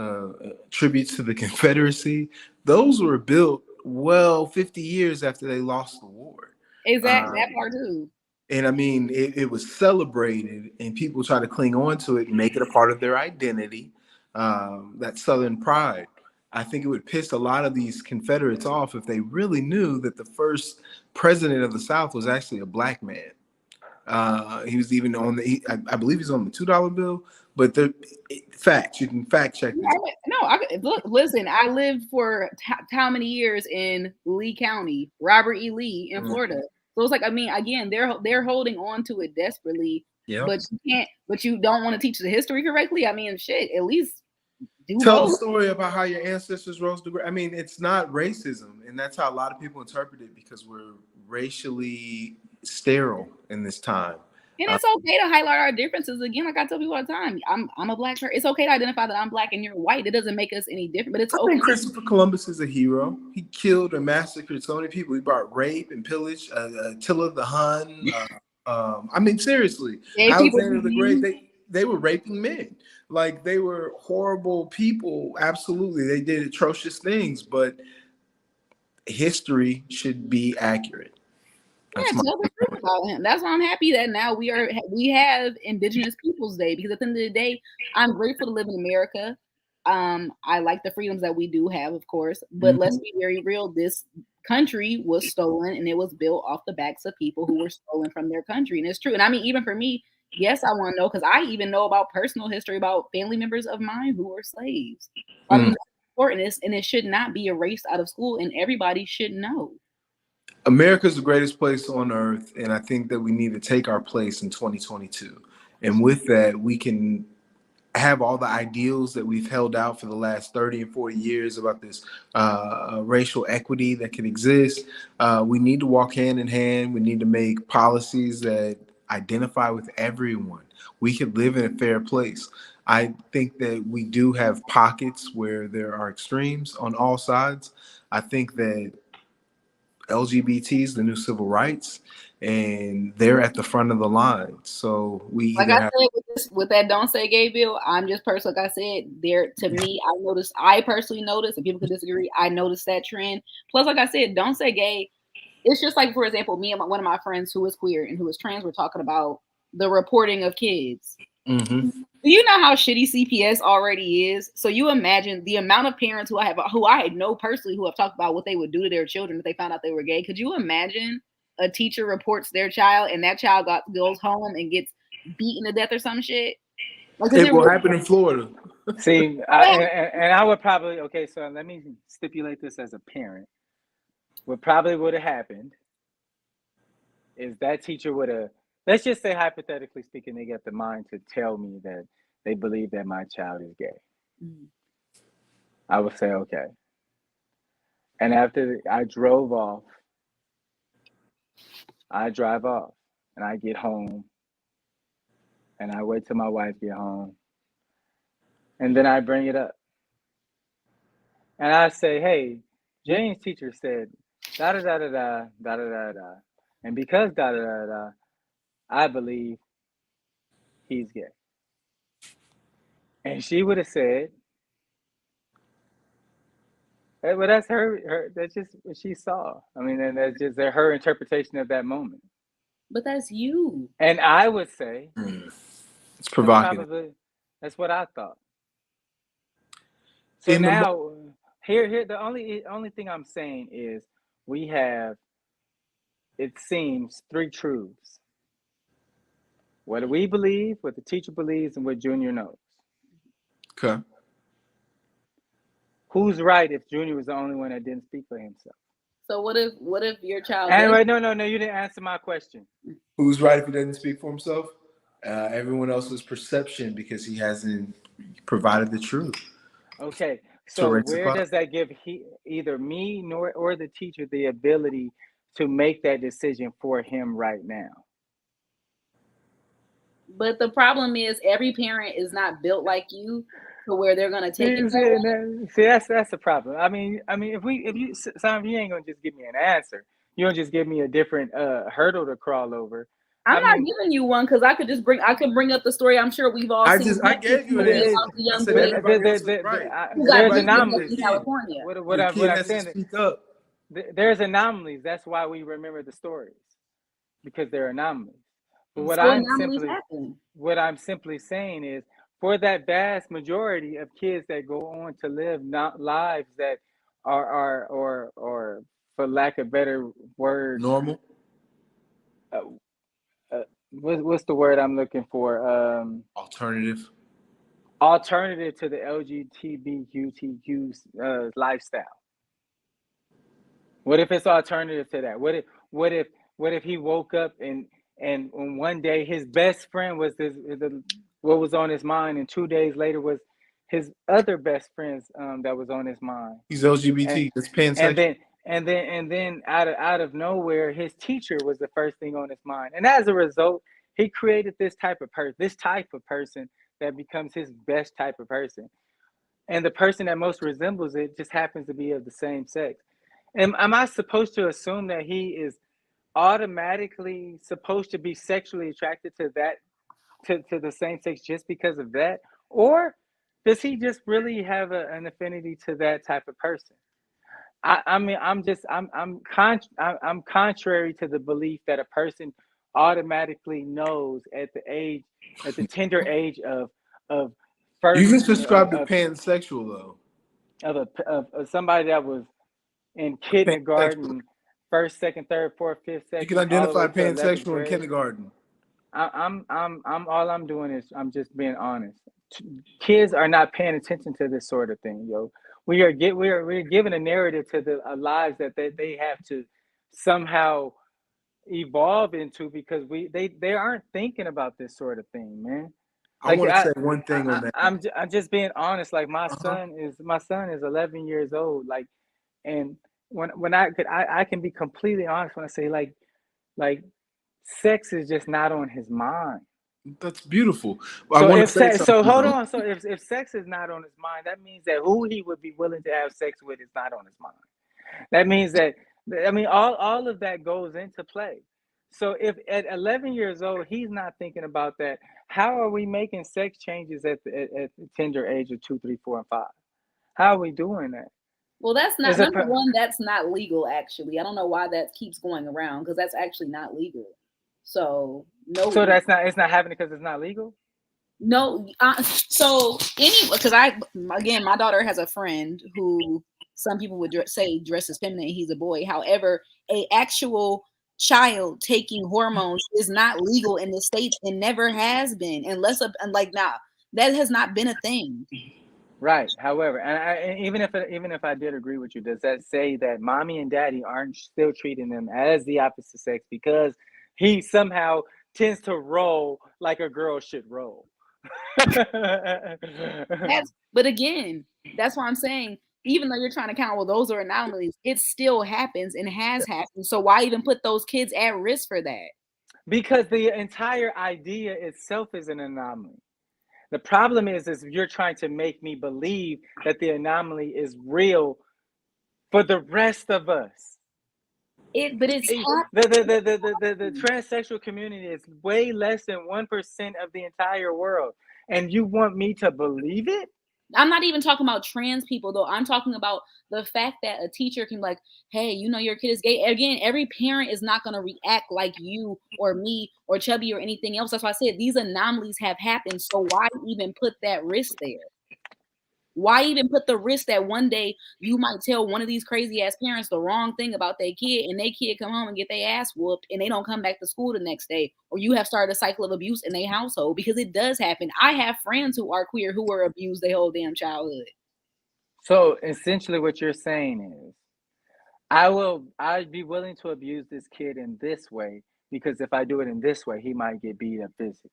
tributes to the Confederacy, those were built 50 years after they lost the war. Exactly, that part too. And I mean, it was celebrated, and people try to cling on to it and make it a part of their identity, that Southern pride. I think it would piss a lot of these Confederates off if they really knew that the first president of the South was actually a black man. He was even on I believe he's on the $2 bill, but facts, you can fact check this. Listen, I lived for how many years in Lee County, Robert E. Lee in Florida. So it's like, I mean, again, they're holding on to it desperately, but you don't want to teach the history correctly. I mean, shit, at least tell the story about how your ancestors rose to. I mean, it's not racism, and that's how a lot of people interpret it, because we're racially sterile in this time. And it's okay to highlight our differences. Again, like I tell people all the time, I'm a black person. It's okay to identify that I'm black and you're white. It doesn't make us any different, but it's okay. Christopher Columbus is a hero. He killed and massacred so many people. He brought rape and pillage. Attila the Hun. I mean, seriously, Alexander the Great. They were raping men. Like, they were horrible people. Absolutely, they did atrocious things. But history should be accurate. Yeah, tell the truth about him. That's why I'm happy that now we have Indigenous Peoples Day, because at the end of the day, I'm grateful to live in America. I like the freedoms that we do have, of course, but let's be very real. This country was stolen, and it was built off the backs of people who were stolen from their country, and it's true. And I mean, even for me, yes, I want to know, because I even know about personal history about family members of mine who were slaves. I mean, that's important, and it should not be erased out of school, and everybody should know. America's the greatest place on earth, and I think that we need to take our place in 2022. And with that, we can have all the ideals that we've held out for the last 30 and 40 years about this racial equity that can exist. We need to walk hand in hand. We need to make policies that identify with everyone. We could live in a fair place. I think that we do have pockets where there are extremes on all sides. I think that LGBT is the new civil rights, and they're at the front of the line. So we, like I said, with that Don't Say Gay bill, I'm just personally, like I said, to me, I personally noticed, and people could disagree, I noticed that trend. Plus, like I said, Don't Say Gay, it's just like, for example, me and one of my friends who is queer and who is trans were talking about the reporting of kids. Do you know how shitty CPS already is? So you imagine the amount of parents who I know personally who have talked about what they would do to their children if they found out they were gay. Could you imagine a teacher reports their child and that child goes home and gets beaten to death or some shit? Like, it will happen in Florida. See, I would probably, okay, so let me stipulate this as a parent. What probably would have happened is that teacher would have, let's just say, hypothetically speaking, they got the mind to tell me that they believe that my child is gay. I would say, okay. And after I drive off, and I get home, and I wait till my wife get home, and then I bring it up. And I say, hey, Jane's teacher said, da-da-da-da-da, da-da-da-da. And because da-da-da-da, I believe he's gay. And she would have said, hey, well, that's that's just what she saw. I mean, and that's just her interpretation of that moment. But that's you. And I would say, it's provocative. That's what I thought. So now, here, the only thing I'm saying is we have, it seems, 3 truths. What we believe, what the teacher believes, and what Junior knows. Okay. Who's right if Junior was the only one that didn't speak for himself? So what if your child? Anyway, no, you didn't answer my question. Who's right if he doesn't speak for himself? Everyone else's perception, because he hasn't provided the truth. Okay, so where does that give either me or the teacher the ability to make that decision for him right now? But the problem is every parent is not built like you to where they're gonna take it. See, that's the problem. I mean, if you ain't gonna just give me an answer. You don't just give me a different hurdle to crawl over. I'm not giving you one because I could bring up the story. I'm sure we've all seen. I gave you an about answer. the young I said boy everybody else was right. who got there's raped anomalies. in California. What Your I'm kid has to saying, speak up. there's anomalies. That's why we remember the stories, because they're anomalies. But what I'm simply saying is, for that vast majority of kids that go on to live not lives that are or for lack of better word, Normal. What's the word I'm looking for? Alternative. Alternative to the LGBTQ lifestyle. What if it's alternative to that? What if he woke up and one day his best friend was what was on his mind, and 2 days later was his other best friends that was on his mind. He's LGBT. That's pansexual. And then out of nowhere, his teacher was the first thing on his mind, and as a result, he created this type of person that becomes his best type of person, and the person that most resembles it just happens to be of the same sex. Am I supposed to assume that he is automatically supposed to be sexually attracted to that to the same sex just because of that, or does he just really have an affinity to that type of person? I'm contrary to the belief that a person automatically knows at the tender age of first. You just described the pansexual though. Of somebody that was in kindergarten, first, second, third, fourth, fifth, second. You can identify pansexual in kindergarten. I'm all I'm doing is I'm just being honest. Kids are not paying attention to this sort of thing, yo. We're given a narrative to the lives that they have to somehow evolve into, because they aren't thinking about this sort of thing, man. I want to say one thing on that. I'm just being honest. Like my son is 11 years old. Like, and when I can be completely honest when I say like sex is just not on his mind. That's beautiful. So hold on. So if sex is not on his mind, that means that who he would be willing to have sex with is not on his mind. That means that, I mean, all of that goes into play. So if at 11 years old he's not thinking about that, how are we making sex changes at the tender age of 2, 3, 4, and 5? How are we doing that? Well, that's not number one. That's not legal. Actually, I don't know why that keeps going around, because that's actually not legal. So no. So it's not happening because it's not legal. No. So anyway, because my daughter has a friend who some people would say dresses feminine. He's a boy. However, a actual child taking hormones is not legal in the States and never has been, unless that has not been a thing. Right. However, and even if I did agree with you, does that say that mommy and daddy aren't still treating them as the opposite sex because he somehow tends to roll like a girl should roll? But again, that's why I'm saying, even though you're trying to count, well, those are anomalies, it still happens and has happened. So why even put those kids at risk for that? Because the entire idea itself is an anomaly. The problem is you're trying to make me believe that the anomaly is real for the rest of us. The transsexual community is way less than 1% of the entire world, and you want me to believe it? I'm not even talking about trans people, though. I'm talking about the fact that a teacher can be like, hey, your kid is gay. Again, every parent is not going to react like you or me or Chubby or anything else. That's why I said these anomalies have happened. So why even put that risk there? Why even put the risk that one day you might tell one of these crazy ass parents the wrong thing about their kid, and their kid come home and get their ass whooped, and they don't come back to school the next day, or you have started a cycle of abuse in their household? Because it does happen. I have friends who are queer who were abused their whole damn childhood. So essentially what you're saying is, I'd be willing to abuse this kid in this way, because if I do it in this way, he might get beat up physically.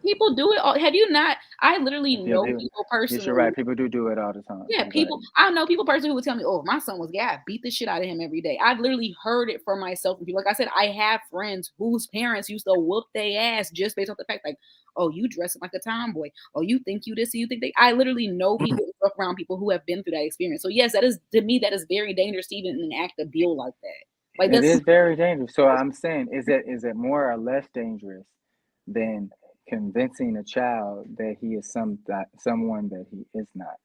People do it. Have you not? I literally know people personally. Yes, you're right. People do it all the time. Yeah, people. I know people personally who would tell me, "Oh, my son was gay. I beat the shit out of him every day." I've literally heard it for myself. And people, like I said, I have friends whose parents used to whoop their ass just based on the fact, like, "Oh, you dressing like a tomboy. Oh, you think you this, you think they." I literally know people around people who have been through that experience. So yes, that is, to me, that is very dangerous to even enact a deal like that. Like It that's is very dangerous. So I'm saying, is it more or less dangerous than convincing a child that he is someone that he is not?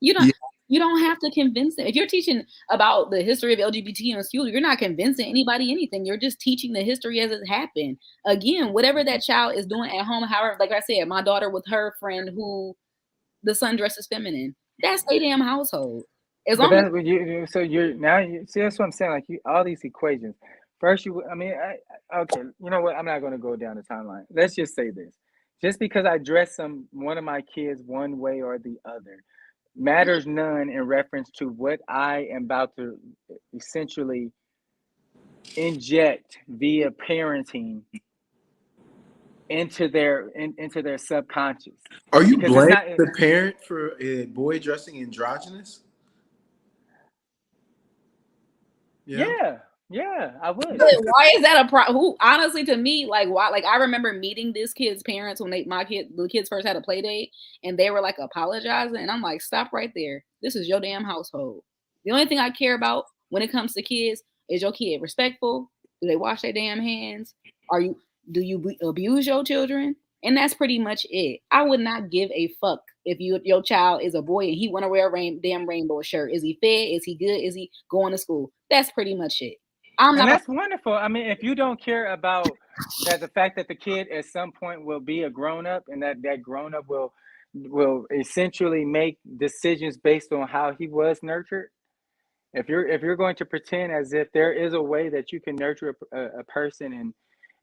you don't Yeah, you don't have to convince them. If you're teaching about the history of LGBT in school, you're not convincing anybody anything. You're just teaching the history as it happened. Again, whatever that child is doing at home, however, like I said, my daughter with her friend who the son dresses feminine. That's their damn household. As But long as that's what so you're now you see that's what I'm saying. Like all these equations. First, okay. You know what? I'm not going to go down the timeline. Let's just say this: just because I dress one of my kids one way or the other, matters none in reference to what I am about to essentially inject via parenting into their subconscious, are you because it's blaming not. the parent for a boy dressing androgynous? Yeah. Yeah, I would. but why is that a pro? Who honestly, to me, like why? Like I remember meeting this kid's parents when the kids first had a play date, and they were like apologizing, and I'm like, stop right there. This is your damn household. The only thing I care about when it comes to kids is your kid respectful. Do they wash their damn hands? Are you do you abuse your children? And that's pretty much it. I would not give a fuck if your child is a boy and he want to wear a damn rainbow shirt. Is he fed? Is he good? Is he going to school? That's pretty much it. I'm And not. that's wonderful. I mean, if you don't care about that, the fact that the kid at some point will be a grown up, and that grown up will essentially make decisions based on how he was nurtured. If you're going to pretend as if there is a way that you can nurture a person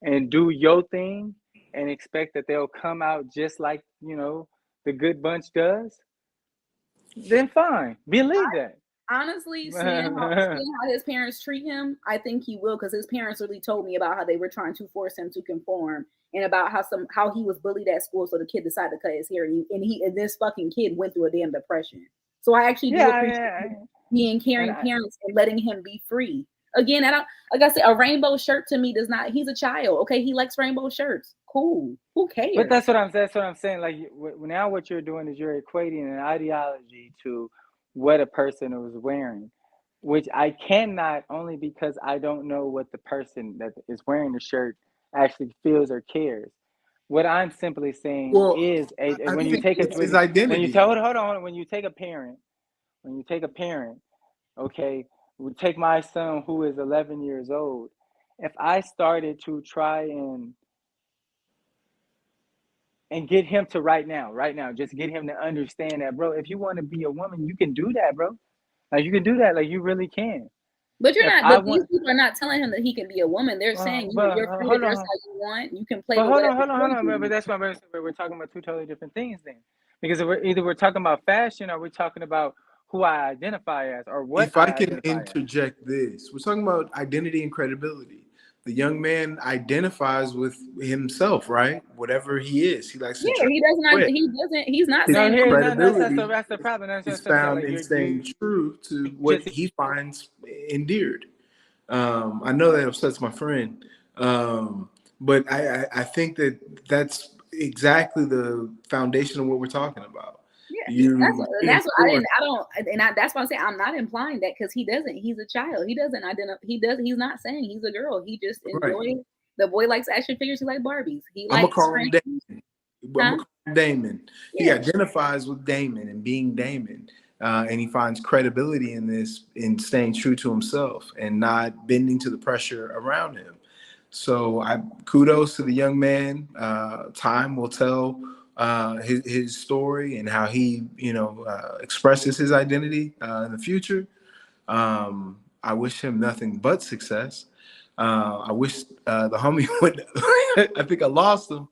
and do your thing and expect that they'll come out just like the good bunch does, then fine, believe that. Honestly, seeing how his parents treat him, I think he will, because his parents really told me about how they were trying to force him to conform, and about how he was bullied at school, so the kid decided to cut his hair, and this fucking kid went through a damn depression. So I actually do appreciate being caring parents and letting him be free. Again, I don't, like I said, a rainbow shirt to me does not. He's a child, okay? He likes rainbow shirts. Cool. Who cares? But that's what I'm saying. Like now, what you're doing is you're equating an ideology to what a person was wearing, which I cannot, only because I don't know what the person that is wearing the shirt actually feels or cares. What I'm simply saying Well, is I when you think take it's his when you identity. hold on, when you take a parent, okay, we take my son who is 11 years old. If I started to try and get him to right now, just get him to understand that, bro, if you want to be a woman, you can do that, bro. Like you can do that, like you really can. But If but these people are not telling him that he can be a woman. They're saying you're free to dress how you want. You can play with whatever. Hold on. But that's why we're talking about two totally different things then. Because we're talking about fashion, or we're talking about who I identify as, or what If I I can identify as. interject this, we're talking about identity and credibility. The young man identifies with himself, right? Whatever he is, he likes to Yeah, dress. he does not. Well, He doesn't. He's not his No, saying. here, credibility that's the problem. That's is what I'm saying. found Like in you staying true to what just he finds endeared. I know that upsets my friend, but I think that that's exactly the foundation of what we're talking about. Yeah, that's what I enforce- didn't. I don't, and that's why I'm saying I'm not implying that, because he doesn't. He's a child. He doesn't identify. He does. He's not saying he's a girl. He just right. enjoys. The boy likes action figures. He likes Barbies. He I'm gonna likes. call him Damon. I'm gonna Huh? call him Damon. He Yeah. identifies with Damon and being Damon, and he finds credibility in this, in staying true to himself and not bending to the pressure around him. So I kudos to the young man. Time will tell his story and how he expresses his identity in the future. I wish him nothing but success. I wish the homie would. I think I lost him,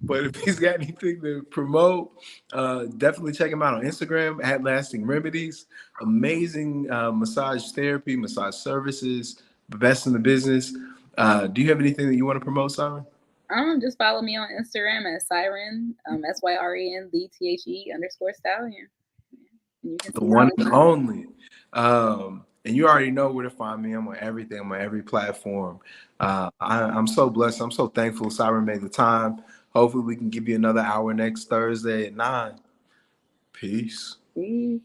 but if he's got anything to promote, definitely check him out on Instagram at Lasting Remedies. Amazing massage therapy, massage services, the best in the business. Do you have anything that you want to promote, Siren? Just follow me on Instagram at Siren, SYREN _stallion. You can The one and only. And you already know where to find me. I'm on everything. I'm on every platform. I'm so blessed. I'm so thankful Siren made the time. Hopefully we can give you another hour next Thursday at 9. Peace. Peace.